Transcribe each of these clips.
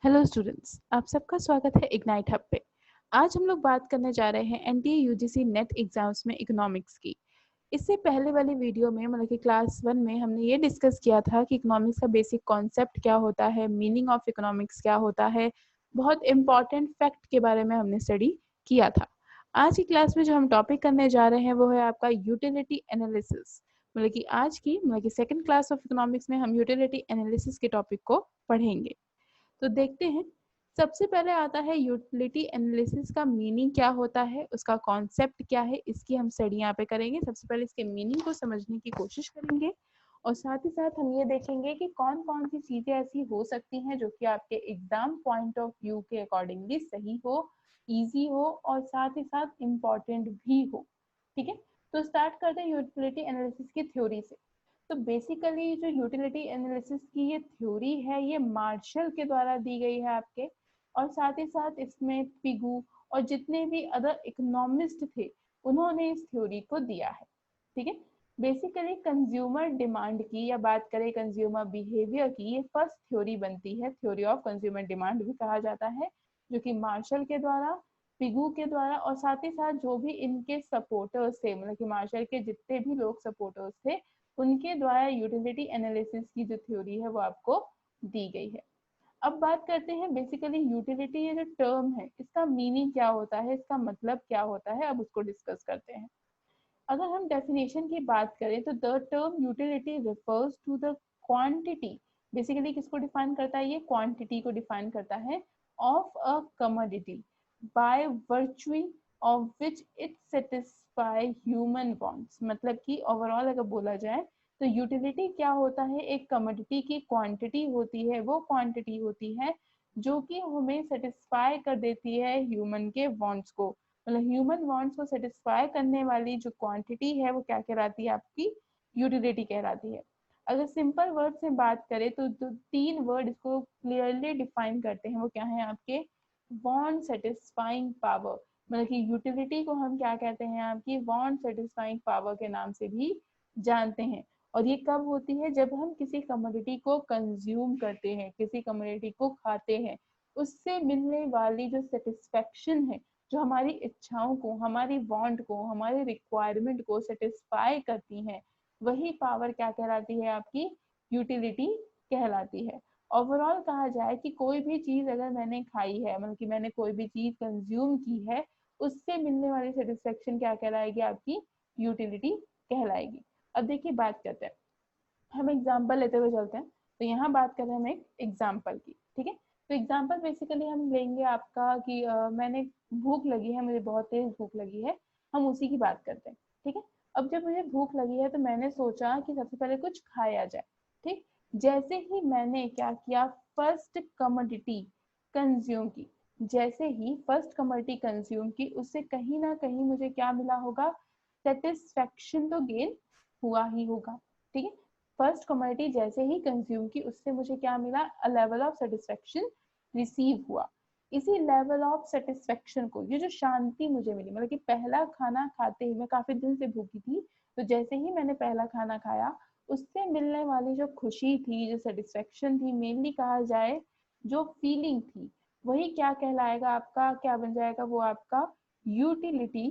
Hello students, आप सबका स्वागत है इग्नाइट हब पे। आज हम लोग बात करने जा रहे हैं एनटीए यूजीसी नेट एग्जाम्स में इकोनॉमिक्स की। इससे पहले वाली वीडियो में मतलब कि क्लास 1 में हमने ये डिस्कस किया था कि इकोनॉमिक्स का बेसिक कॉन्सेप्ट क्या होता है, मीनिंग ऑफ इकोनॉमिक्स क्या होता है, बहुत इंपॉर्टेंट फैक्ट के बारे में हमने स्टडी किया था। आज की क्लास में जो हम टॉपिक करने जा रहे हैं वो है आपका यूटिलिटी एनालिसिस। मतलब कि आज की सेकंड क्लास ऑफ इकोनॉमिक्स में हम यूटिलिटी एनालिसिस के टॉपिक को पढ़ेंगे। तो देखते हैं। सबसे पहले आता है यूटिलिटी एनालिसिस का मीनिंग क्या होता है, उसका कॉन्सेप्ट क्या है, इसकी हम स्टडी यहाँ पे करेंगे। सबसे पहले इसके मीनिंग को समझने की कोशिश करेंगे और साथ ही साथ हम ये देखेंगे कि कौन कौन सी चीजें ऐसी हो सकती हैं जो कि आपके एग्जाम पॉइंट ऑफ व्यू के अकॉर्डिंगली सही हो, इजी हो और साथ ही साथ इम्पॉर्टेंट भी हो। ठीक है, तो स्टार्ट करते हैं यूटिलिटी एनालिसिस की थ्योरी से। तो बेसिकली जो यूटिलिटी एनालिसिस की ये थ्योरी है ये मार्शल के द्वारा दी गई है आपके, और साथ ही साथ इसमें पिगू और जितने भी अदर इकोनॉमिस्ट थे उन्होंने इस थ्योरी को दिया है। ठीक है, बेसिकली कंज्यूमर डिमांड की या बात करें कंज्यूमर बिहेवियर की, ये फर्स्ट थ्योरी बनती है, थ्योरी ऑफ कंज्यूमर डिमांड भी कहा जाता है, जो कि मार्शल के द्वारा, पिगू के द्वारा और साथ ही साथ जो भी इनके सपोर्टर्स थे, मतलब कि मार्शल के जितने भी लोग सपोर्टर्स थे उनके द्वारा यूटिलिटी एनालिसिस की जो थ्योरी है वो आपको दी गई है। अब बात करते हैं बेसिकली यूटिलिटी ये जो टर्म है इसका मीनिंग क्या होता है, इसका मतलब क्या होता है, अब उसको डिस्कस करते हैं। अगर हम डेफिनेशन की बात करें तो the term utility refers to the quantity, basically किसको डिफाइन करता है, ये क्वांटिटी को डिफाइन करता है, of a commodity by virtually of which it satisfy human wants. मतलब कि ओवरऑल अगर बोला जाए तो यूटिलिटी क्या होता है, एक कमोडिटी की क्वांटिटी होती है, वो क्वांटिटी होती है जो कि हमें सेटिस्फाई कर देती है ह्यूमन के वांट्स को। मतलब ह्यूमन वांट्स को सेटिस्फाई करने वाली जो क्वांटिटी है वो क्या कहलाती है, आपकी यूटिलिटी कहलाती है। अगर सिंपल वर्ड से बात करें तो तीन वर्ड इसको क्लियरली डिफाइन करते हैं, वो क्या है आपके, वांट सेटिस्फाइंग पावर। मतलब कि यूटिलिटी को हम क्या कहते हैं, आपकी वांट सेटिस्फाइंग पावर के नाम से भी जानते हैं। और ये कब होती है, जब हम किसी कमोडिटी को कंज्यूम करते हैं, किसी कमोडिटी को खाते हैं, उससे मिलने वाली जो सेटिस्फेक्शन है, जो हमारी इच्छाओं को, हमारी वांट को, हमारी रिक्वायरमेंट को सेटिस्फाई करती हैं, वही पावर क्या कहलाती है, आपकी यूटिलिटी कहलाती है। ओवरऑल कहा जाए कि कोई भी चीज अगर मैंने खाई है, मतलब कि मैंने कोई भी चीज कंज्यूम की है, उससे मिलने वाली सेटिस्फेक्शन क्या कहलाएगी, आपकी यूटिलिटी कहलाएगी। अब देखिए बात करते हैं, हम एग्जाम्पल लेते हुए चलते हैं। तो यहाँ बात कर रहे हैं हम एक एग्जाम्पल की। ठीक है, तो एग्जाम्पल बेसिकली हम लेंगे आपका कि मैंने भूख लगी है, मुझे बहुत तेज भूख लगी है, हम उसी की बात करते हैं। ठीक है, अब जब मुझे भूख लगी है तो मैंने सोचा कि सबसे पहले कुछ खाया जाए। ठीक, जैसे ही मैंने क्या किया, फर्स्ट कमोडिटी कंज्यूम की, जैसे ही फर्स्ट कमोडिटी कंज्यूम की, उससे कहीं ना कहीं मुझे क्या मिला होगा, सेटिस्फेक्शन तो गेन हुआ ही होगा। ठीक है, फर्स्ट कमोडिटी जैसे ही कंज्यूम की उससे मुझे क्या मिला, a level of satisfaction receive हुआ। इसी लेवल ऑफ सेटिस्फेक्शन को, ये जो शांति मुझे मिली, मतलब कि पहला खाना खाते ही मैं काफी दिन से भूखी थी, तो जैसे ही मैंने पहला खाना खाया उससे मिलने वाली जो खुशी थी, जो सेटिस्फेक्शन थी, मेनली कहा जाए जो फीलिंग थी, वही क्या कहलाएगा, आपका क्या बन जाएगा, वो आपका यूटिलिटी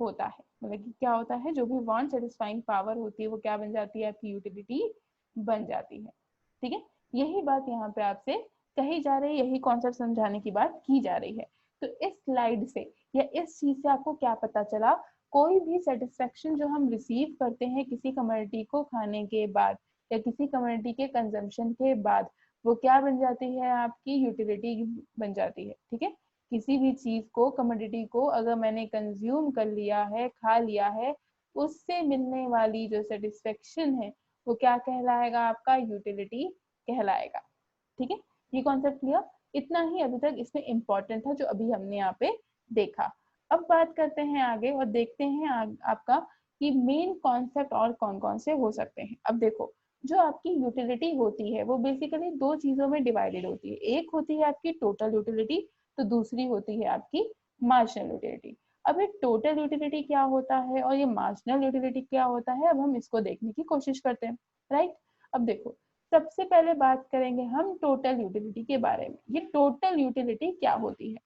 होता है। मतलब कि क्या होता है, जो भी वांट सेटिस्फाइंग पावर होती है वो क्या बन जाती है, आपकी यूटिलिटी बन जाती है। ठीक है, यही बात यहाँ पे आपसे कही जा रही है, यही कॉन्सेप्ट समझाने की बात की जा रही है। तो इस स्लाइड से या इस चीज से आपको क्या पता चला, कोई भी सेटिस्फेक्शन जो हम रिसीव करते हैं किसी कम्युनिटी को खाने के बाद या किसी कम्युनिटी के कंजम्पशन के बाद, वो क्या बन जाती है, आपकी यूटिलिटी बन जाती है। ठीक है, किसी भी चीज को, कमोडिटी को अगर मैंने कंज्यूम कर लिया है, खा लिया है, उससे मिलने वाली जो सेटिस्फेक्शन है वो क्या कहलाएगा, आपका यूटिलिटी कहलाएगा। ठीक है, ये कॉन्सेप्ट क्लियर, इतना ही अभी तक इसमें इंपॉर्टेंट था जो अभी हमने यहाँ पे देखा। अब बात करते हैं आगे और देखते हैं आपका कि मेन कॉन्सेप्ट और कौन कौन से हो सकते हैं। अब देखो, जो आपकी यूटिलिटी होती है वो बेसिकली दो चीजों में डिवाइडेड होती है, एक होती है आपकी टोटल यूटिलिटी, तो दूसरी होती है आपकी मार्जिनल यूटिलिटी। अब ये टोटल यूटिलिटी क्या होता है और ये मार्जिनल यूटिलिटी क्या होता है, अब हम इसको देखने की कोशिश करते हैं। राइट, अब देखो, सबसे पहले बात करेंगे हम टोटल यूटिलिटी के बारे में। ये टोटल यूटिलिटी क्या होती है?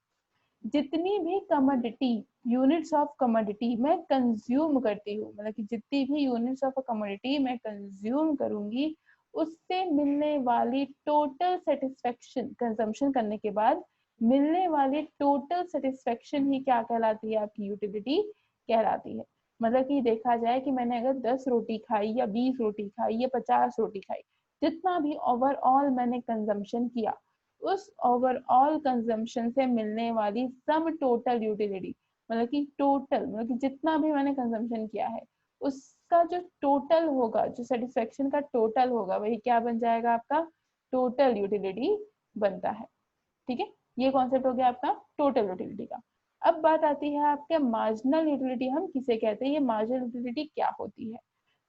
जितनी भी कमोडिटी, यूनिट्स ऑफ कमोडिटी मैं कंज्यूम करती हूँ, मतलब कि जितनी भी यूनिट्स ऑफ कमोडिटी मैं कंज्यूम करूंगी, उससे मिलने वाली टोटल सेटिस्फेक्शन, कंजम्पशन करने के बाद मिलने वाली टोटल सेटिस्फेक्शन ही क्या कहलाती है? आपकी यूटिलिटी कहलाती है। मतलब कि देखा जाए कि मैंने अगर 10 रोटी खाई या 20 रोटी खाई या 50 रोटी खाई, जितना भी ओवरऑल मैंने कंजम्पशन किया, उस ओवरऑल कंजम्पशन से मिलने वाली सम टोटल यूटिलिटी, मतलब कि टोटल, मतलब कि जितना भी मैंने कंजम्पशन किया है उसका जो टोटल होगा, जो सेटिस्फेक्शन का टोटल होगा, वही क्या बन जाएगा? आपका टोटल यूटिलिटी बनता है। ठीक है, ये कॉन्सेप्ट हो गया आपका टोटल यूटिलिटी का। अब बात आती है आपके मार्जिनल यूटिलिटी हम किसे कहते हैं? ये मार्जिनल यूटिलिटी क्या होती है?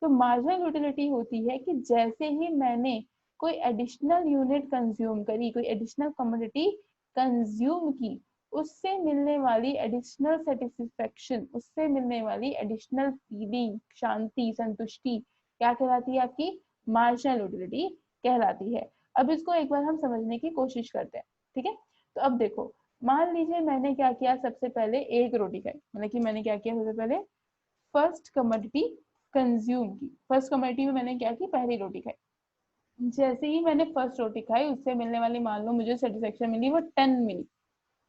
तो मार्जिनल यूटिलिटी होती है कि जैसे ही मैंने कोई एडिशनल यूनिट कंज्यूम करी, कोई एडिशनल कमोडिटी कंज्यूम की, उससे मिलने वाली एडिशनल सेटिस्फेक्शन, उससे मिलने वाली एडिशनल फीलिंग, शांति, संतुष्टि क्या कहलाती है? आपकी मार्जिनल यूटिलिटी कहलाती है। अब इसको एक बार हम समझने की कोशिश करते हैं। ठीक है, तो अब देखो, मान लीजिए मैंने क्या किया, सबसे पहले एक रोटी खाई, मतलब कि मैंने क्या किया, सबसे पहले फर्स्ट कमोडिटी कंज्यूम की। फर्स्ट कमोडिटी में मैंने क्या की? पहली रोटी खाई। जैसे ही मैंने फर्स्ट रोटी खाई, उससे मिलने वाली, मान लो मुझे सेटिस्फेक्शन मिली, वो 10 मिली।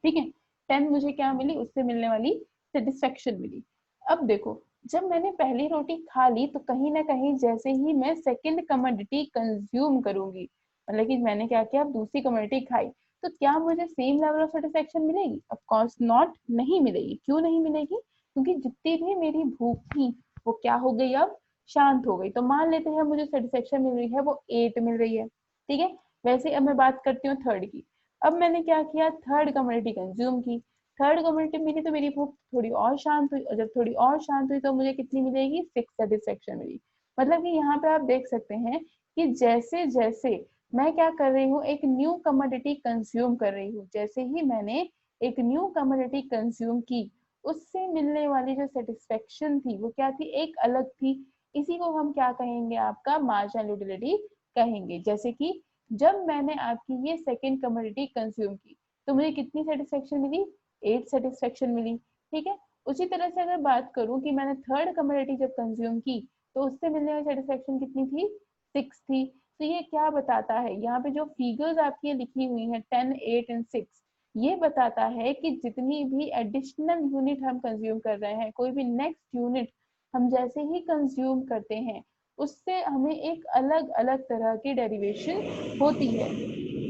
ठीक है, 10 मुझे क्या मिली? उससे मिलने वाली सेटिस्फेक्शन मिली। अब देखो, जब मैंने पहली रोटी खा ली तो कहीं ना कहीं जैसे ही मैं सेकंड कमोडिटी कंज्यूम करूंगी, मतलब कि मैंने क्या किया, अब दूसरी कमोडिटी खाई, तो क्या मुझे सेम लेवल ऑफ सेटिस्फेक्शन मिलेगी? ऑफ कोर्स नॉट, नहीं मिलेगी। क्यों नहीं मिलेगी? क्योंकि जितनी भी मेरी भूख थी वो क्या हो गई? अब शांत हो गई। तो मान लेते हैं मुझे सेटिस्फेक्शन मिल रही है वो 8 मिल रही है। ठीक है, वैसे अब मैं बात करती हूँ थर्ड की। अब मैंने क्या किया, थर्ड कम्युनिटी कंज्यूम की। थर्ड कम्युनिटी मिली तो मेरी भूख थोड़ी और शांत हुई, और जब थोड़ी और शांत हुई तो मुझे कितनी मिलेगी? 6 सेटिस्फेक्शन मिली। मतलब कि यहाँ पे आप देख सकते हैं कि जैसे जैसे मैं क्या कर रही हूँ, एक न्यू कमोडिटी कंज्यूम कर रही हूँ, जैसे ही मैंने एक न्यू कमोडिटी कंज्यूम की, उससे मिलने वाली जो सेटिस्फेक्शन थी वो क्या थी? एक अलग थी। इसी को हम क्या कहेंगे? आपका मार्जिनल यूटिलिटी कहेंगे। जैसे कि जब मैंने आपकी ये सेकेंड कमोडिटी कंज्यूम की तो मुझे कितनी सेटिस्फेक्शन मिली? 8 सेटिस्फेक्शन मिली। ठीक है, उसी तरह से अगर बात करूं कि मैंने थर्ड कमोडिटी जब कंज्यूम की तो उससे मिलने वाली सेटिस्फेक्शन कितनी थी? 6 थी। तो ये क्या बताता है? यहाँ पे जो फिगर्स आपकी लिखी हुई हैं 10, 8 एंड 6, ये बताता है कि जितनी भी एडिशनल यूनिट हम कंज्यूम कर रहे हैं, कोई भी नेक्स्ट यूनिट हम जैसे ही कंज्यूम करते हैं, उससे हमें एक अलग अलग तरह की डेरिवेशन होती है।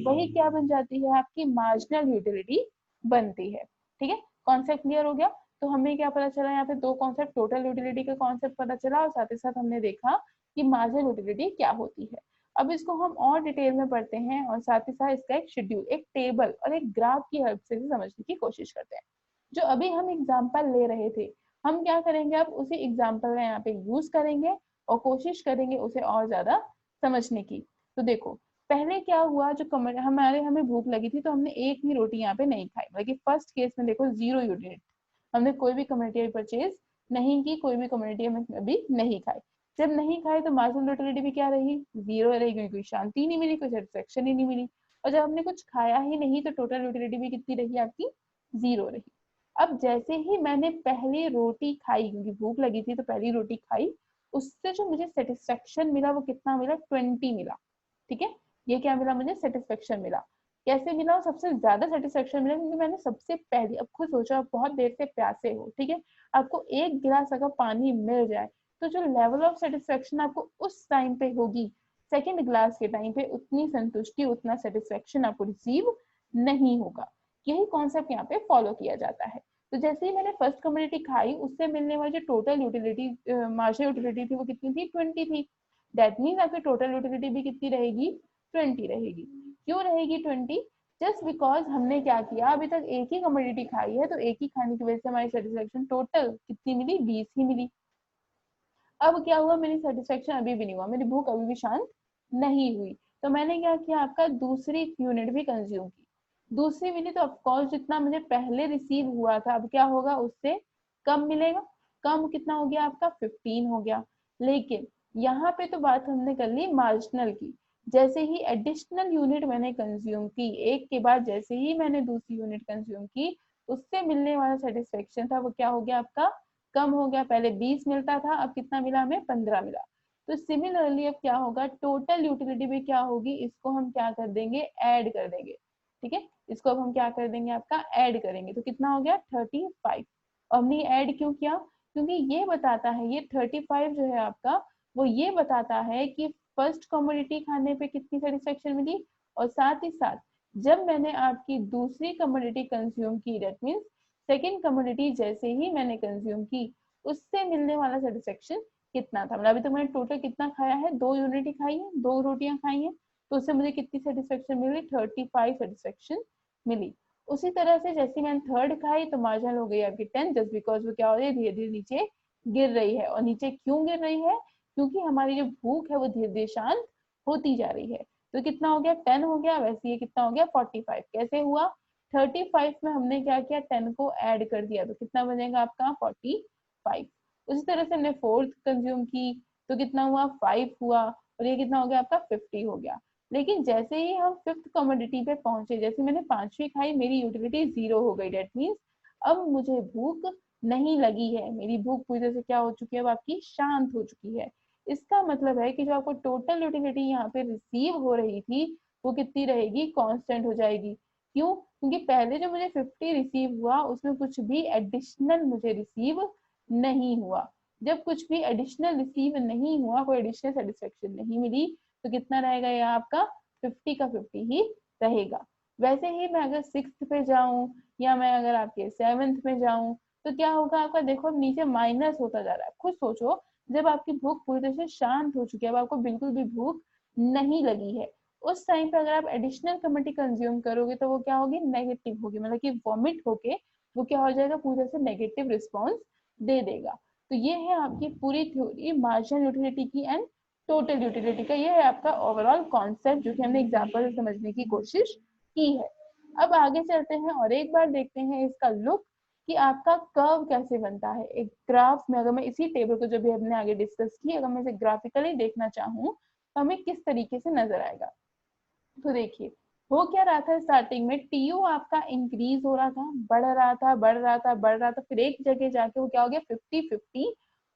वही क्या बन जाती है? आपकी मार्जिनल यूटिलिटी बनती है। ठीक है, कॉन्सेप्ट क्लियर हो गया? तो हमें क्या पता चला? यहाँ पे दो कॉन्सेप्ट, टोटल यूटिलिटी का कॉन्सेप्ट पता चला, और साथ ही साथ हमने देखा कि मार्जिनल यूटिलिटी क्या होती है। अब इसको हम और डिटेल में पढ़ते हैं, और साथ ही साथ इसका एक शेड्यूल, एक टेबल और एक ग्राफ की हेल्प से भी समझने की कोशिश करते हैं। जो अभी हम एग्जाम्पल ले रहे थे, हम क्या करेंगे, अब उसी एग्जाम्पल में यहाँ पे यूज करेंगे और कोशिश करेंगे उसे और ज्यादा समझने की। तो देखो, पहले क्या हुआ, जो हमें भूख लगी थी तो हमने एक भी रोटी यहाँ पे नहीं खाई, मतलब फर्स्ट केस में देखो 0 यूनिट, हमने कोई भी कम्युनिटी परचेज नहीं की, कोई भी कम्युनिटी में अभी नहीं खाई। जब नहीं खाए तो मार्जिनल यूटिलिटी भी क्या रही? 0 रही, क्योंकि कोई शांति नहीं मिली, कोई सेटिस्फेक्शन ही नहीं मिली। और जब हमने कुछ खाया ही नहीं तो टोटल यूटिलिटी भी कितनी रही? आपकी 0 रही। अब जैसे ही मैंने पहली रोटी खाई, क्योंकि भूख लगी थी तो पहली रोटी खाई, उससे जो मुझे सेटिस्फेक्शन मिला वो कितना मिला? 20 मिला। ठीक है, ये क्या मिला मुझे? सेटिस्फेक्शन मिला। कैसे मिला? सबसे ज्यादा सेटिस्फेक्शन मिला क्योंकि मैंने सबसे पहले, अब खुद सोचो आप बहुत देर से प्यासे हो, ठीक है, आपको एक गिलास अगर पानी मिल जाए तो जो लेवल ऑफ सेटिस्फेक्शन आपको उस टाइम पे होगी, सेकेंड ग्लास के टाइम पे उतनी संतुष्टि, उतना सेटिस्फेक्शन आपको रिसीव नहीं होगा। यही कॉन्सेप्ट यहाँ पे फॉलो किया जाता है। तो जैसे ही मैंने फर्स्ट कम्युनिटी खाई, उससे मिलने वाली जो टोटल यूटिलिटी, मार्जिनल यूटिलिटी थी, वो कितनी थी? 20 थी। दैट मीन्स आपकी टोटल यूटिलिटी भी कितनी रहेगी? 20 रहेगी। क्यों रहेगी 20? जस्ट बिकॉज हमने क्या किया, अभी तक एक ही कमोडिटी खाई है, तो एक ही खाने की वजह से हमारी सेटिस्फेक्शन टोटल कितनी मिली? 20 ही मिली। अब क्या हुआ, मेरी सेटिस्फेक्शन अभी भी नहीं हुआ, मेरी भूख अभी भी शांत नहीं हुई, तो मैंने क्या किया, आपका दूसरी यूनिट भी कंज्यूम की। दूसरी मिली तो ऑफकोर्स जितना मुझे पहले रिसीव हुआ था, अब क्या होगा? उससे कम मिलेगा। कम कितना हो गया आपका? 15 हो गया। लेकिन यहाँ पे तो बात हमने कर ली मार्जिनल की, जैसे ही एडिशनल यूनिट मैंने कंज्यूम की, एक के बाद जैसे ही मैंने दूसरी यूनिट कंज्यूम की, उससे मिलने वाला सेटिस्फेक्शन था वो क्या हो गया आपका, कम हो गया। पहले 20 मिलता था, अब कितना मिला हमें, 15 मिला। तो सिमिलरली अब क्या होगा, टोटल यूटिलिटी भी क्या होगी, इसको हम क्या कर देंगे, ऐड कर देंगे। ठीक है, इसको अब हम क्या कर देंगे, आपका ऐड करेंगे। तो कितना हो गया, 35। और हमने ऐड क्यों किया, क्योंकि ये बताता है, ये 35 जो है आपका, वो ये बताता है कि फर्स्ट कमोडिटी खाने पे कितनी सेटिस्फेक्शन मिली, और साथ ही साथ जब मैंने आपकी दूसरी कमोडिटी कंज्यूम की, दैट मीन्स सेकेंड कमोडिटी जैसे ही मैंने कंज्यूम की, उससे मिलने वाला सेटिस्फेक्शन कितना था। मतलब अभी तो मैंने टोटल कितना खाया है, 2 यूनिट ही खाई है, 2 रोटियां खाई हैं, तो उससे मुझे कितनी सेटिस्फेक्शन मिली, 35 सेटिस्फेक्शन मिली। उसी तरह से जैसे मैंने थर्ड खाई तो मार्जिनल हो गई आपकी 10, जस्ट बिकॉज वो क्या हो रही है, धीरे धीरे नीचे गिर रही है। और नीचे क्यों गिर रही है, क्योंकि हमारी जो भूख है वो धीरे धीरे शांत होती जा रही है। तो कितना हो गया, 10 हो गया। वैसे ये कितना हो गया, 45। कैसे हुआ, 35 में हमने क्या किया, 10 को ऐड कर दिया, तो कितना बनेगा आपका, 45। उसी तरह से हमने फोर्थ कंज्यूम की, तो कितना हुआ, 5 हुआ, और ये कितना हो गया आपका, 50 हो गया। लेकिन जैसे ही हम फिफ्थ कमोडिटी पे पहुंचे, जैसे मैंने पांचवी खाई, मेरी यूटिलिटी 0 हो गई। डेट मीन्स अब मुझे भूख नहीं लगी है, मेरी भूख पूरी तरह से क्या हो चुकी है, अब आपकी शांत हो चुकी है। इसका मतलब है कि जो आपको टोटल यूटिलिटी यहाँ पे रिसीव हो रही थी, वो कितनी रहेगी, कांस्टेंट हो जाएगी। क्यों, क्योंकि पहले जो मुझे 50 रिसीव हुआ, उसमें कुछ भी एडिशनल मुझे रिसीव नहीं हुआ। जब कुछ भी एडिशनल रिसीव नहीं हुआ, कोई एडिशनल सेटिस्फेक्शन नहीं मिली, तो कितना रहेगा ये आपका, 50 का 50 ही रहेगा। वैसे ही मैं अगर सिक्स्थ पे जाऊं, या मैं अगर आपके सेवेंथ में जाऊं, तो क्या होगा आपका, देखो अब नीचे माइनस होता जा रहा है। खुद सोचो, जब आपकी भूख पूरी तरह से शांत हो चुकी है, अब आपको बिल्कुल भी भूख नहीं लगी है, उस टाइम पे अगर आप एडिशनल कमोडिटी कंज्यूम करोगे, तो वो क्या होगी, नेगेटिव होगी। मतलब कि वॉमिट होके वो क्या हो जाएगा, पूरी तरह से नेगेटिव रिस्पॉन्स दे देगा। तो ये है आपकी पूरी थ्योरी मार्जिनल यूटिलिटी की एंड टोटल यूटिलिटी का। ये है आपका ओवरऑल कॉन्सेप्ट, जो कि हमने एग्जाम्पल से समझने की कोशिश की है। अब आगे चलते हैं और एक बार देखते हैं इसका लुक, कि आपका कर्व कैसे बनता है एक ग्राफ में। अगर मैं इसी टेबल को जो भी हमने आगे डिस्कस की, अगर मैं इसे ग्राफिकली देखना चाहूँ, तो हमें किस तरीके से नजर आएगा। तो देखिए, हो क्या रहा था, स्टार्टिंग में टीयू आपका इंक्रीज हो रहा था, बढ़ रहा था, बढ़ रहा था, बढ़ रहा था, फिर एक जगह जाके वो क्या हो गया, 50-50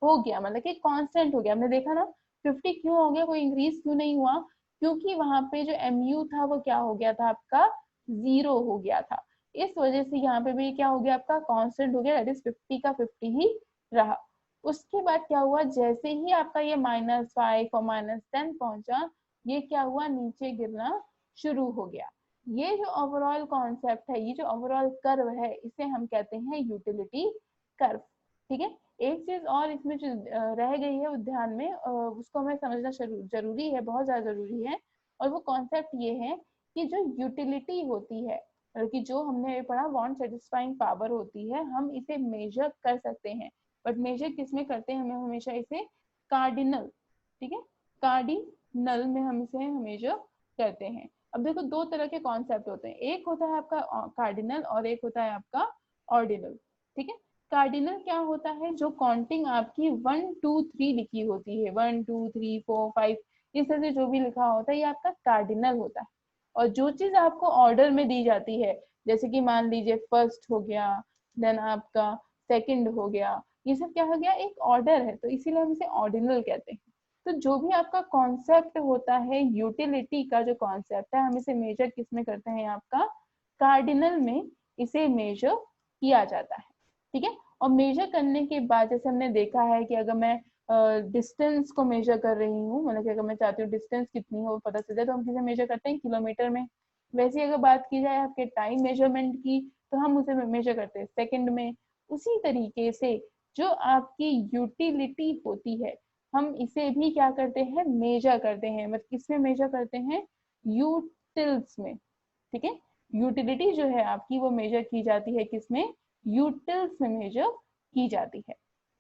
हो गया। मतलब कि कांस्टेंट हो गया। हमने देखा ना, 50 क्यों हो गया, कोई इंक्रीज क्यों नहीं हुआ, क्योंकि वहां पे जो एमयू था वो क्या हो गया था आपका, 0 हो गया था। इस वजह से यहाँ पे भी क्या हो गया आपका, कांस्टेंट हो गया, दैट इज 50 का 50 ही रहा। उसके बाद क्या हुआ, जैसे ही आपका ये -5 और -10 पहुंचा, ये क्या हुआ, नीचे गिरना शुरू हो गया। ये जो ओवरऑल कॉन्सेप्ट है, ये जो ओवरऑल कर्व है, इसे हम कहते हैं यूटिलिटी कर्व। ठीक है, एक चीज और इसमें जो रह गई है ध्यान में, उसको हमें समझना जरूरी है, बहुत ज्यादा जरूरी है। और वो कॉन्सेप्ट ये है कि जो यूटिलिटी होती है, मतलब कि जो हमने पढ़ा वांट सेटिस्फाइंग पावर होती है, हम इसे मेजर कर सकते हैं। बट मेजर किस में करते हैं, हमें हमेशा इसे कार्डिनल, ठीक है, कार्डिनल में हम इसे मेजर करते हैं। अब देखो, दो तरह के कॉन्सेप्ट होते हैं, एक होता है आपका कार्डिनल और एक होता है आपका ऑर्डिनल। ठीक है, कार्डिनल क्या होता है, जो काउंटिंग आपकी 1 2 3 लिखी होती है, 1 2 3 4 5, इस तरह से जो भी लिखा होता है, ये आपका कार्डिनल होता है। और जो चीज आपको ऑर्डर में दी जाती है, जैसे कि मान लीजिए फर्स्ट हो गया, देन आपका सेकंड हो गया, ये सब क्या हो गया, एक ऑर्डर है, तो इसीलिए हम इसे ऑर्डिनल कहते हैं। तो जो भी आपका कॉन्सेप्ट होता है, यूटिलिटी का जो कॉन्सेप्ट है, हम इसे मेजर किस में करते हैं, आपका कार्डिनल में इसे मेजर किया जाता है। ठीक है, और मेजर करने के बाद जैसे हमने देखा है कि अगर मैं डिस्टेंस को मेजर कर रही हूँ, मतलब कि अगर मैं चाहती हूँ डिस्टेंस कितनी हो पता चल जाए, तो हम किसे मेजर करते हैं, किलोमीटर में। वैसे अगर बात की जाए आपके टाइम मेजरमेंट की, तो हम उसे मेजर करते हैं सेकंड में। उसी तरीके से जो आपकी यूटिलिटी होती है, हम इसे भी क्या करते हैं, मेजर करते हैं। मतलब किसमें मेजर करते हैं, यूटिल्स में। ठीक है, यूटिलिटी जो है आपकी, वो मेजर की जाती है किसमें, यूटिल्स में मेजर की जाती है।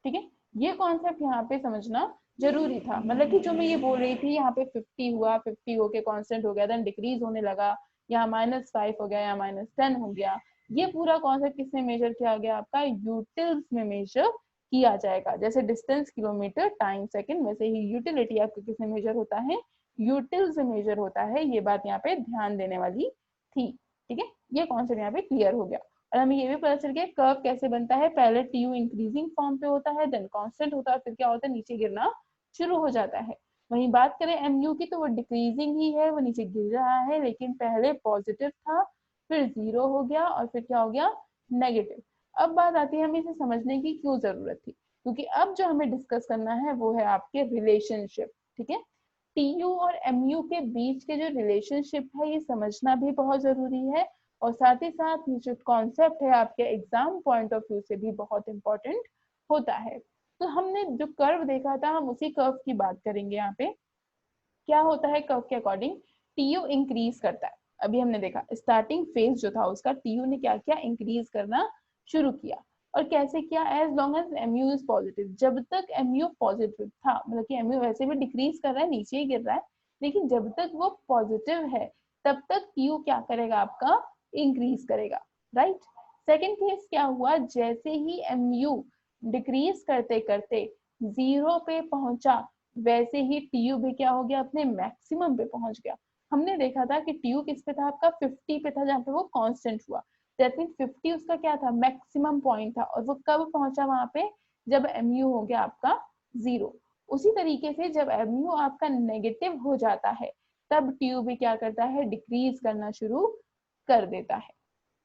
ठीक है, ये कॉन्सेप्ट यहाँ पे समझना जरूरी था। मतलब कि जो मैं ये बोल रही थी, यहाँ पे 50 हुआ, 50 होके कांस्टेंट हो गया, देन डिक्रीज होने लगा, यहाँ -5 हो गया, यहाँ -10 हो गया, ये पूरा कॉन्सेप्ट किसमें मेजर किया गया, आपका यूटिल्स में मेजर किया जाएगा। जैसे डिस्टेंस किलोमीटर, टाइम सेकंड, वैसे ही यूटिलिटी आपका किसमें मेजर होता है, यूटिल से मेजर होता है। ये बात यहाँ पे ध्यान देने वाली थी, ठीक है। ये कॉन्सेप्ट यहाँ पे क्लियर हो गया। और हमें ये भी पता चल गया कर्व कैसे बनता है, पहले टीयू इंक्रीजिंग फॉर्म पे होता है, देन कांस्टेंट होता है, फिर क्या होता है, नीचे गिरना शुरू हो जाता है। वहीं बात करें एमयू की तो वो डिक्रीजिंग ही है, वो नीचे गिर रहा है, लेकिन पहले पॉजिटिव था, फिर जीरो हो गया और फिर क्या हो गया, नेगेटिव। अब बात आती है हमें इसे समझने की क्यों जरूरत थी, क्योंकि अब जो हमें डिस्कस करना है वो है आपके रिलेशनशिप, ठीक है। टीयू और एमयू के बीच के जो रिलेशनशिप है ये समझना भी बहुत जरूरी है, और साथ ही साथ ये जो कॉन्सेप्ट है आपके एग्जाम पॉइंट ऑफ व्यू से भी बहुत इंपॉर्टेंट होता है। तो हमने जो कर्व देखा था हम उसी कर्व की बात करेंगे यहाँ पे। क्या होता है कर्व के अकॉर्डिंग, टीयू इंक्रीज करता है। अभी हमने देखा स्टार्टिंग फेज जो था उसका, टीयू ने क्या किया, इंक्रीज करना शुरू किया। और कैसे किया, as long as MU is positive, जब तक एमयू पॉजिटिव था, मतलब कि एमयू वैसे भी डिक्रीज कर रहा है, नीचे ही गिर रहा है, लेकिन जब तक वो पॉजिटिव है तब तक टीयू क्या करेगा आपका, इंक्रीज करेगा, राइट। सेकेंड केस क्या हुआ, जैसे ही एमयू डिक्रीज करते करते जीरो पे पहुंचा, वैसे ही टीयू भी क्या हो गया, अपने मैक्सिमम पे पहुंच गया। हमने देखा था कि टीयू किस पे था आपका, 50 पे था, जहाँ पे वो कांस्टेंट हुआ। दैट मीन 50 उसका क्या था, मैक्सिमम पॉइंट था। और वो कब पहुंचा वहां पे, जब एमयू हो गया आपका जीरो। उसी तरीके से जब एमयू आपका नेगेटिव हो जाता है तब टीयू भी क्या करता है, डिक्रीज करना शुरू कर देता है,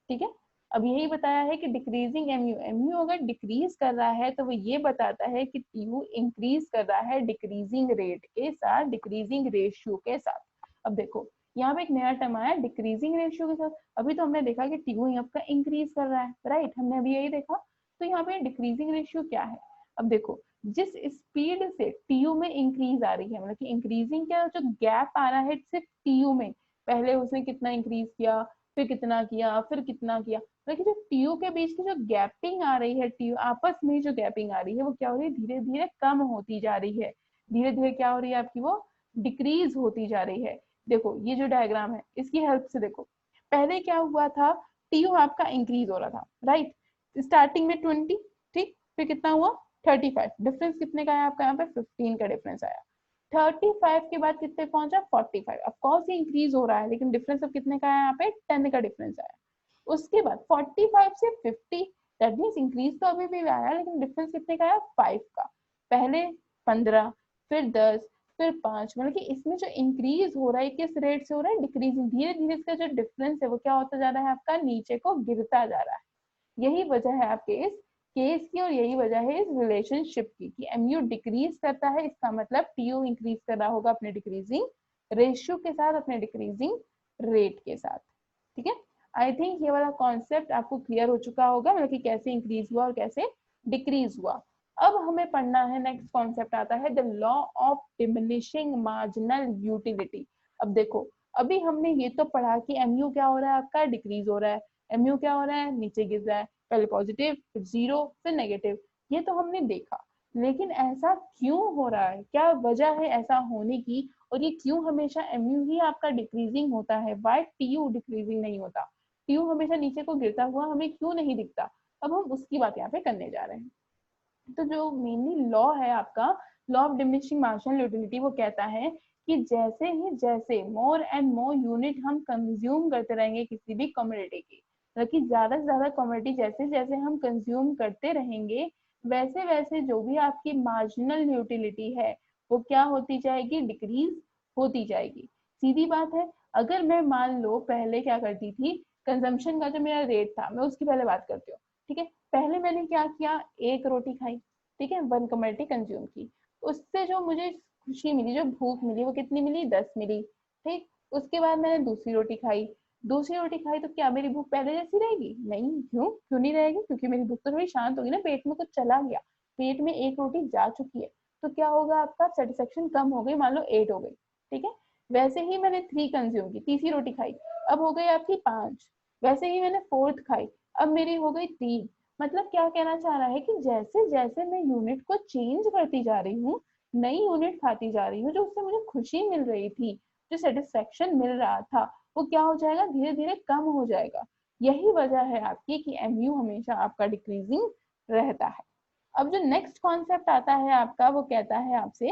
ठीक है। अब यही बताया है कि डिक्रीजिंग एमयू, एमयू अगर डिक्रीज कर रहा है तो वो ये बताता है कि टीयू इंक्रीज कर रहा है डिक्रीजिंग रेट के साथ, डिक्रीजिंग रेशियो के साथ। अब देखो यहाँ पे एक नया टर्म आया, डिक्रीजिंग रेशियो के साथ। अभी तो हमने देखा कि टीयू आपका इंक्रीज कर रहा है, राइट, हमने अभी यही देखा। तो यहाँ पे डिक्रीजिंग रेशियो क्या है, अब देखो जिस स्पीड से टीयू में इंक्रीज आ रही है, मतलब कि इंक्रीजिंग क्या, जो गैप आ रहा है सिर्फ टीयू में, पहले उसने कितना इंक्रीज किया, फिर कितना किया, फिर कितना किया, देखिए जो टीयू के बीच की जो गैपिंग आ रही है, टीयू आपस में जो गैपिंग आ रही है वो क्या हो रही है, धीरे धीरे कम होती जा रही है, धीरे धीरे क्या हो रही है आपकी, वो डिक्रीज होती जा रही है। देखो ये जो डायग्राम है इसकी हेल्प से देखो, पहले क्या हुआ था, टीयू आपका इंक्रीज हो रहा था, राइट, स्टार्टिंग में 20, ठीक, फिर कितना हुआ 35, डिफरेंस कितने का है आपका, यहाँ पे 15 का डिफरेंस आया। 35 के बाद कितने पहुंचा, 45, ऑफकोर्स ये इंक्रीज हो रहा है, लेकिन डिफरेंस अब कितने का है, यहाँ पे 10 का डिफरेंस आया। उसके बाद 45 से 50, दैट मीन्स इंक्रीज तो अभी भी आया, लेकिन डिफरेंस कितने का आया, 5 का। पहले 15, फिर 10, फिर 5, मतलब कि इसमें जो इंक्रीज हो रहा है किस रेट से हो रहा है, डिक्रीजिंग, धीरे धीरे इसका जो डिफरेंस है वो क्या होता जा रहा है आपका, नीचे को गिरता जा रहा है। यही वजह है आपके इस केस की, और यही वजह है इस रिलेशनशिप की, कि एमयू डिक्रीज करता है, इसका मतलब टीयू इंक्रीज कर रहा होगा अपने डिक्रीजिंग रेशियो के साथ, अपने डिक्रीजिंग रेट के साथ, ठीक है। आई थिंक ये वाला कॉन्सेप्ट आपको क्लियर हो चुका होगा, मतलब कि कैसे इंक्रीज हुआ और कैसे डिक्रीज हुआ। अब हमें पढ़ना है, नेक्स्ट कॉन्सेप्ट आता है the law of diminishing marginal utility. अब देखो अभी हमने ये तो पढ़ा कि एमयू क्या हो रहा है आपका, डिक्रीज हो रहा है, एमयू क्या हो रहा है, नीचे गिर रहा है, पहले पॉजिटिव फिर जीरो फिर नेगेटिव, ये तो हमने देखा। लेकिन ऐसा क्यों हो रहा है, क्या वजह है ऐसा होने की, और ये क्यों हमेशा एमयू ही आपका डिक्रीजिंग होता है, वाई टीयू डिक्रीजिंग नहीं होता, टीयू हमेशा नीचे को गिरता हुआ हमें क्यों नहीं दिखता। अब हम उसकी बात यहाँ पे करने जा रहे हैं। तो जो मेनली लॉ है आपका, law of diminishing marginal utility, वो कहता है कि जैसे ही जैसे मोर एंड मोर यूनिट हम कंज्यूम करते रहेंगे किसी भी कमोडिटी की, मतलब कि ज्यादा से ज्यादा कमोडिटी जैसे जैसे हम कंज्यूम करते रहेंगे, वैसे वैसे जो भी आपकी मार्जिनल यूटिलिटी है वो क्या होती जाएगी, डिक्रीज होती जाएगी। सीधी बात है, अगर मैं मान लो पहले क्या करती थी, कंजम्पशन का जो मेरा रेट था, मैं उसकी पहले बात करती हूँ, ठीक है। पहले मैंने क्या किया, एक रोटी खाई, ठीक है, 1 कमोडिटी कंज्यूम की, उससे जो मुझे खुशी मिली, जो भूख मिली, वो कितनी मिली, 10 मिली, ठीक। उसके बाद मैंने दूसरी रोटी खाई, दूसरी रोटी खाई तो क्या मेरी भूख पहले जैसी रहेगी, नहीं, क्यों क्यों नहीं रहेगी, क्योंकि मेरी भूख तो थोड़ी शांत होगी ना, पेट में कुछ चला गया, पेट में एक रोटी जा चुकी है, तो क्या होगा आपका सेटिस्फेक्शन कम हो गई, मान लो 8 हो गई, ठीक है। वैसे ही मैंने 3 कंज्यूम की, तीसरी रोटी खाई, अब हो गई आपकी 5, वैसे ही मैंने 4th खाई, अब मेरी हो गई 3। मतलब क्या कहना चाह रहा है कि जैसे जैसे मैं यूनिट को चेंज करती जा रही हूँ, नई यूनिट खाती जा रही हूँ, जो उससे मुझे खुशी मिल रही थी, जो सेटिस्फेक्शन मिल रहा था, वो क्या हो जाएगा, धीरे धीरे कम हो जाएगा। यही वजह है आपकी कि एमयू हमेशा आपका डिक्रीजिंग रहता है। अब जो नेक्स्ट कॉन्सेप्ट आता है आपका, वो कहता है आपसे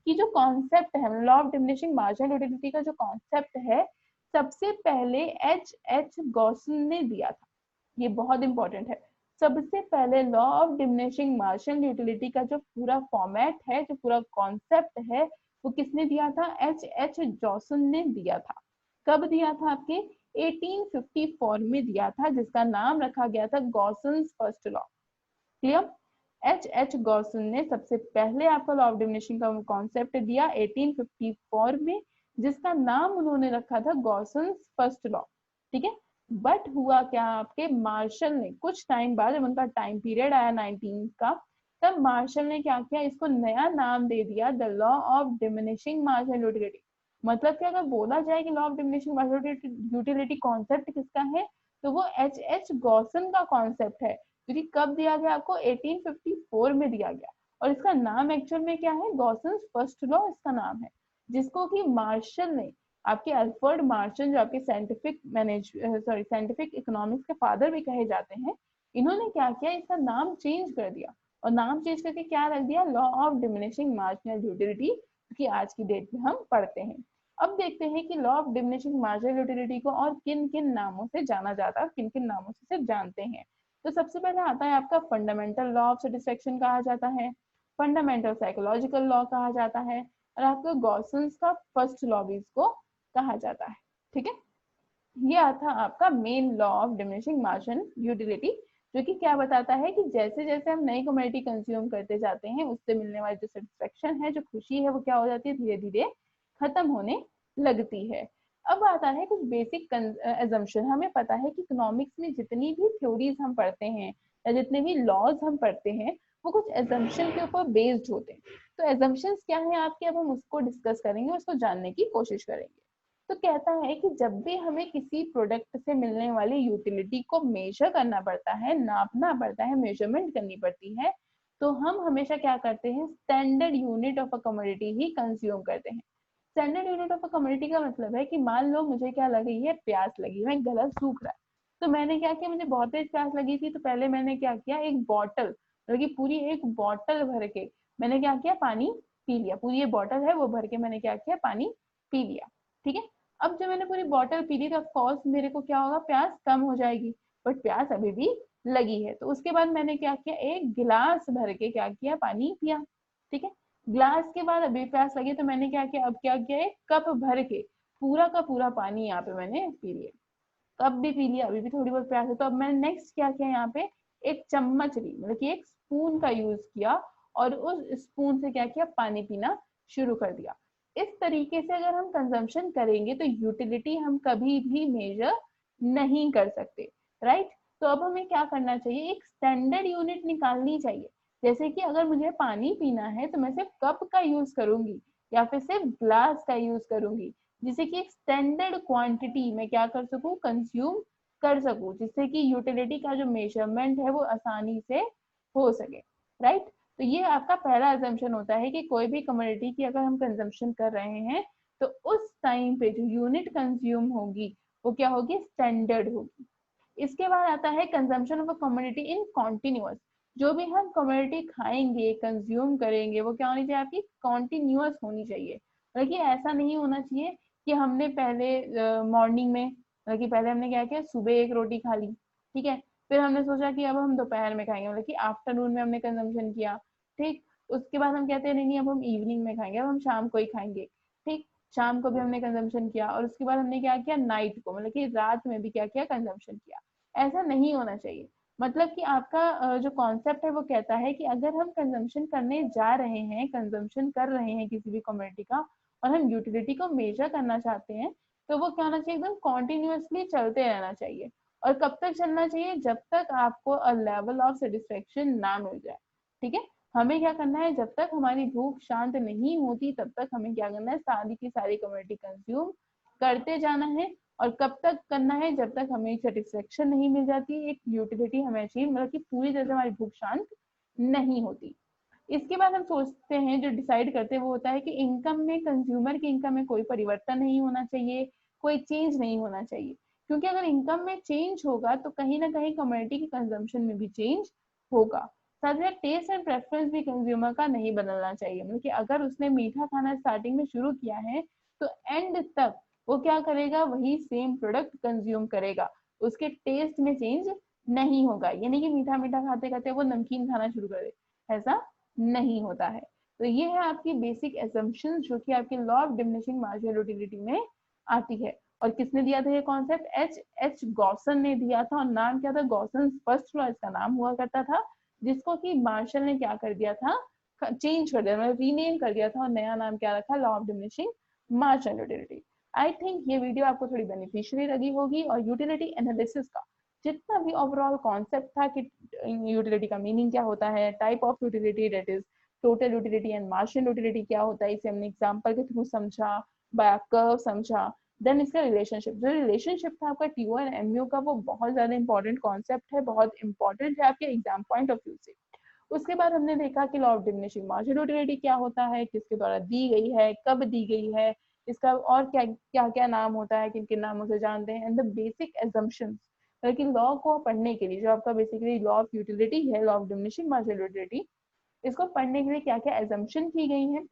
कि जो कॉन्सेप्ट है law of diminishing marginal utility का जो कॉन्सेप्ट है सबसे पहले H गॉसन ने दिया था। ये बहुत इंपॉर्टेंट है। सबसे पहले law of diminishing marginal utility का जो पूरा फॉर्मेट है, जो पूरा कॉन्सेप्ट है, वो किसने दिया था? H गॉसन ने दिया था। कब दिया था? आपके 1854 में दिया था, जिसका नाम रखा गया था Gossen's first law. Clear? H Gossen ने सबसे पहले आपका लॉ ऑफ डिमिनिशिंग का कॉन्सेप्ट दिया 1854 में, जिसका नाम उन्होंने रखा था गॉसन्स फर्स्ट लॉ। ठीक है। बट हुआ क्या, आपके मार्शल ने कुछ टाइम बाद, जब उनका टाइम पीरियड आया 19 का, तब मार्शल ने क्या किया, इसको नया नाम दे दिया the law of diminishing marginal utility. मतलब कि अगर बोला जाए कि law of diminishing marginal utility concept किसका है, तो वो H गॉसन का कॉन्सेप्ट है, जो कि कब दिया गया आपको? 1854 में दिया गया। और इसका नाम एक्चुअल में क्या है? गॉसन्स फर्स्ट लॉ इसका नाम है, जिसको कि मार्शल ने, आपके अल्फ्रेड मार्शल, जो आपके साइंटिफिक इकोनॉमिक्स के फादर भी कहे जाते हैं, इन्होंने क्या किया, इसका नाम चेंज कर दिया। और नाम चेंज करके क्या रख दिया? Law of diminishing marginal utility, कि आज की डेट में हम पढ़ते हैं। अब देखते हैं कि law of diminishing marginal utility को और किन किन नामों से जाना जाता है, किन किन नामों से जानते हैं। तो सबसे पहले आता है आपका फंडामेंटल लॉ ऑफ सेटिस्फेक्शन कहा जाता है, फंडामेंटल साइकोलॉजिकल लॉ कहा जाता है, और आपका गॉसन्स का फर्स्ट लॉ भी इसको कहा जाता है। ठीक है। ये आता आपका main law of diminishing marginal utility, जो कि क्या बताता है कि जैसे जैसे हम नई कमोडिटी कंज्यूम करते जाते हैं, उससे मिलने वाली जो सेटिस्फेक्शन है, जो खुशी है, वो क्या हो जाती है? धीरे धीरे खत्म होने लगती है। अब आता है कुछ बेसिक एजम्पशन। हमें पता है कि इकोनॉमिक्स में जितनी भी थ्योरीज हम पढ़ते हैं या जितने भी लॉज हम पढ़ते हैं, वो कुछ एजम्पशन के ऊपर बेस्ड होते हैं। तो एजम्पशंस क्या है आपके, अब हम उसको डिस्कस करेंगे, उसको जानने की कोशिश करेंगे। तो कहता है कि जब भी हमें किसी प्रोडक्ट से मिलने वाली यूटिलिटी को मेजर करना पड़ता है, नापना पड़ता है, मेजरमेंट करनी पड़ती है, तो हम हमेशा क्या करते हैं? Standard unit of a commodity he consume करते हैं। Standard unit of a commodity का मतलब है कि मान लो मुझे क्या लगी है, प्यास लगी, मैं गला सूख रहा है, तो मैंने क्या किया, मुझे बहुत तेज प्यास लगी थी, तो पहले मैंने क्या किया, एक बॉटल, मतलब कि पूरी एक बॉटल भर के मैंने क्या किया, पानी पी लिया। पूरी ये बॉटल है वो भर के मैंने क्या किया, पानी पी लिया। ठीक है। अब जब मैंने पूरी बॉटल पी ली, तो ऑफकोर्स मेरे को क्या होगा, प्यास कम हो जाएगी, बट प्यास अभी भी लगी है। तो उसके बाद मैंने क्या किया, एक गिलास भर के क्या किया, पानी पिया। ठीक है। ग्लास के बाद अभी प्यास लगी, तो मैंने क्या किया, अब क्या किया, एक कप भर के पूरा का पूरा पानी यहाँ पे मैंने पी लिया। कप भी पी लिया, अभी भी थोड़ी बहुत प्यास है, तो अब मैंने नेक्स्ट क्या किया, यहाँ पे एक चम्मच ली, मतलब कि एक स्पून का यूज किया, और उस स्पून से क्या किया, पानी पीना शुरू कर दिया। इस तरीके से अगर हम कंजम्पशन करेंगे तो यूटिलिटी हम कभी भी मेजर नहीं कर सकते, राइट। तो अब हमें क्या करना चाहिए, एक स्टैंडर्ड यूनिट निकालनी चाहिए। जैसे कि अगर मुझे पानी पीना है तो मैं सिर्फ कप का यूज करूंगी, या फिर सिर्फ ग्लास का यूज करूंगी, जिससे कि एक स्टैंडर्ड क्वांटिटी में क्या कर सकूं, कंज्यूम कर सकूं, जिससे कि यूटिलिटी का जो मेजरमेंट है वो आसानी से हो सके, राइट। तो ये आपका पहला अजम्पशन होता है कि कोई भी कमोडिटी की अगर हम कंजम्पशन कर रहे हैं, तो उस टाइम पे जो यूनिट कंज्यूम होगी वो क्या होगी, स्टैंडर्ड होगी। इसके बाद आता है consumption of a commodity in continuous. जो भी हम कमोडिटी खाएंगे, कंज्यूम करेंगे, वो क्या होनी चाहिए, आपकी कॉन्टिन्यूअस होनी चाहिए। मतलब कि ऐसा नहीं होना चाहिए कि हमने पहले मॉर्निंग में, मतलब कि पहले हमने क्या किया, सुबह एक रोटी खा ली, ठीक है, फिर हमने सोचा कि अब हम दोपहर में खाएंगे, मतलब कि आफ्टरनून में हमने कंजम्पशन किया, ठीक। उसके बाद हम कहते हैं नहीं अब हम इवनिंग में खाएंगे, अब हम शाम को ही खाएंगे, ठीक। शाम को भी हमने कंजम्पशन किया, और उसके बाद हमने क्या किया, नाइट को, मतलब कि रात में भी क्या किया, कंजम्पशन किया। ऐसा नहीं होना चाहिए। मतलब कि आपका जो कॉन्सेप्ट है वो कहता है कि अगर हम कंजम्पशन करने जा रहे हैं, कंजम्पशन कर रहे हैं किसी भी कमोडिटी का, और हम यूटिलिटी को मेजर करना चाहते हैं, तो वो क्या होना चाहिए, एकदम कॉन्टिन्यूअसली चलते रहना चाहिए। और कब तक चलना चाहिए, जब तक आपको अ लेवल ऑफ सेटिस्फेक्शन ना मिल जाए। ठीक है। हमें क्या करना है, जब तक हमारी भूख शांत नहीं होती, तब तक हमें क्या करना है, सारी की सारी कमोडिटी कंज्यूम करते जाना है। और कब तक करना है, जब तक हमें सेटिस्फेक्शन नहीं मिल जाती, एक यूटिलिटी हमें अचीव, मतलब कि पूरी तरह से हमारी भूख शांत नहीं होती। इसके बाद हम सोचते हैं, जो डिसाइड करते हैं वो होता है कि इनकम में, कंज्यूमर की इनकम में कोई परिवर्तन नहीं होना चाहिए, कोई चेंज नहीं होना चाहिए। क्योंकि अगर इनकम में चेंज होगा तो कहीं ना कहीं कम्युनिटी की कंजम्पशन में भी चेंज होगा। साथ में टेस्ट एंड प्रेफरेंस भी कंज्यूमर का नहीं बदलना चाहिए। मतलब कि अगर उसने मीठा खाना स्टार्टिंग में शुरू किया है तो एंड तक वो क्या करेगा, वही सेम प्रोडक्ट कंज्यूम करेगा, उसके टेस्ट में चेंज नहीं होगा। ये नहीं कि मीठा मीठा खाते खाते वो नमकीन खाना शुरू कर दे, ऐसा नहीं होता है। तो ये है आपकी बेसिक एजम्पशन जो कि आपके law of diminishing marginal utility में आती है। और किसने दिया था ये कॉन्सेप्ट? एच गॉसन ने दिया था, और नाम क्या था? गॉसन फर्स्ट लॉ इसका नाम हुआ करता था, जिसको कि मार्शल ने क्या कर दिया था, चेंज कर दिया, मतलब रीनेम कर दिया था, और नया नाम क्या रखा? Law of diminishing marginal utility. I think ये वीडियो आपको थोड़ी बेनिफिशियली लगी होगी, और यूटिलिटी एनालिसिस का जितना भी ओवरऑल कॉन्सेप्ट था कि यूटिलिटी का मीनिंग क्या होता है, type of utility, that is total utility and marginal utility क्या होता है, इसे हमने एग्जांपल के थ्रू समझा, बाय कर्व समझा। देन इसका रिलेशनशिप, जो रिलेशनशिप था आपका टीओ एंड एमयू का, वो बहुत ज्यादा इंपॉर्टेंट कॉन्सेप्ट है, बहुत इंपॉर्टेंट है आपके एग्जाम पॉइंट ऑफ व्यू से। उसके बाद हमने देखा कि law of diminishing marginal utility क्या होता है, किसके द्वारा दी गई है, कब दी गई है, इसका और क्या क्या क्या नाम होता है, किन किन नामों से जानते हैं, एंड द बेसिक एजम्पशंस। लेकिन लॉ को पढ़ने के लिए जो आपका बेसिकली लॉ ऑफ यूटिलिटी है, law of diminishing marginal utility, इसको पढ़ने के लिए क्या क्या एजम्पशन की गई है,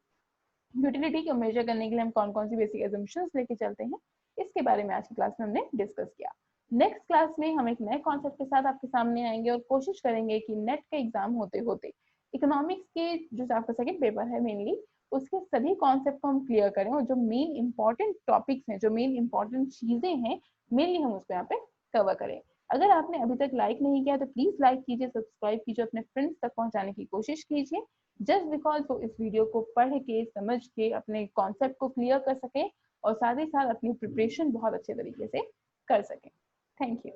यूटिलिटी को मेजर करने के लिए हम कौन कौन सी बेसिक एजम्पशंस लेके चलते हैं, इसके बारे में आज की क्लास में हमने डिस्कस किया। नेक्स्ट क्लास में हम एक नए कॉन्सेप्ट के साथ आपके सामने आएंगे और कोशिश करेंगे कि नेट का एग्जाम होते होते इकोनॉमिक्स के जो आपका सेकंड पेपर है मेनली, उसके सभी कॉन्सेप्ट को हम क्लियर करें, और जो मेन इंपॉर्टेंट टॉपिक्स हैं, जो मेन इंपॉर्टेंट चीजें हैं, मेनली हम उसको यहाँ पे कवर करें। अगर आपने अभी तक लाइक नहीं किया तो प्लीज लाइक कीजिए, सब्सक्राइब कीजिए, अपने फ्रेंड्स तक पहुंचाने की कोशिश कीजिए, जस्ट बिकॉज वो इस वीडियो को पढ़ के समझ के अपने कॉन्सेप्ट को क्लियर कर सकें, और साथ ही साथ अपनी प्रिपरेशन बहुत अच्छे तरीके से कर सकें। Thank you.